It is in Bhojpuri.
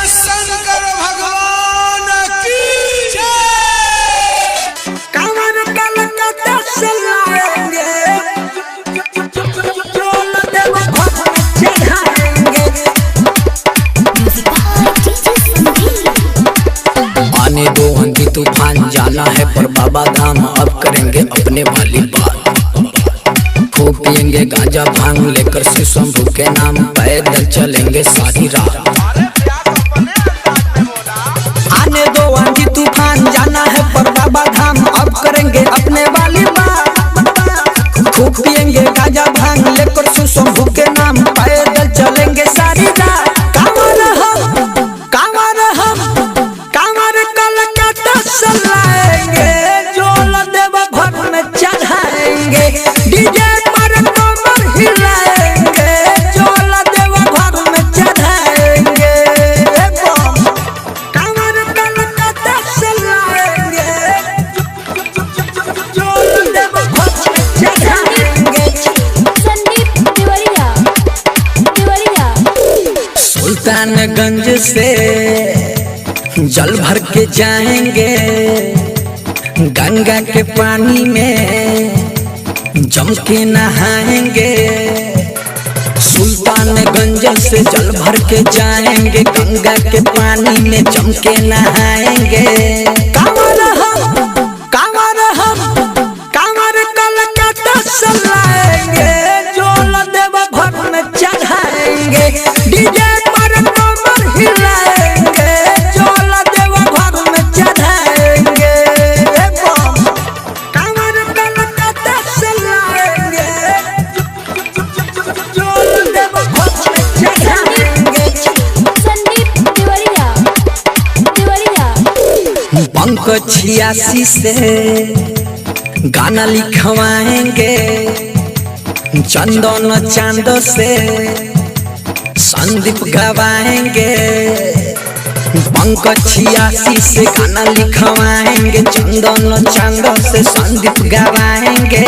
शंकर भगवान की जय। कमर कलकत्ता से लाएंगे, चोल देव भक्त में चढ़ाएंगे। आने दो आंधी तूफान, जाना है पर बाबा धाम। अब करेंगे अपने वाली बात, खूब पियेंगे गांजा भांग, लेकर शिव शंभू के नाम। पैदल चलेंगे सारी रात। आने दो आंधी तूफान, जाना है पर बाबा धाम। अब करेंगे अपने वाली बात, खूब पियेंगे गांजा भांग, लेकर शिव शंभू के नाम। पैदल चलेंगे सारी रात। कांवर हम, कांवर हम, कांवर कलकत्ता से लाएंगे, चोल देव भक्त में चढ़ाएंगे। डीजे पर कमर हिलाएंगे, चोल देव भक्त में चढ़ाएंगे। कांवर कलकत्ता से लाएंगे, चोल देव भक्त में चढ़ाएंगे। संदीप तिवारिया सुल्तानगंज से जल भर के जाएंगे, गंगा के पानी में जम के नहाएंगे। सुल्तानगंज से जल भर के जाएंगे, गंगा के पानी में जम के नहाएंगे। कांवर हम, कांवर हम, कांवर कलकत्ता से लाएंगे, चोल देव भक्त में चढ़ाएंगे। डीजे पर कमर हिलाएंगे, चोल देव भक्त में चढ़ाएंगे। कांवर कलकत्ता से लाएंगे, चोल देव भक्त में चढ़ाएंगे। संदीप तिवारिया पंकज 86 से गाना लिखवाएंगे, चंदन चांद से संदीप गवाएंगे। पंकज 86 से गाना लिखवाएंगे, चंदन चांद से संदीप गवाएंगे।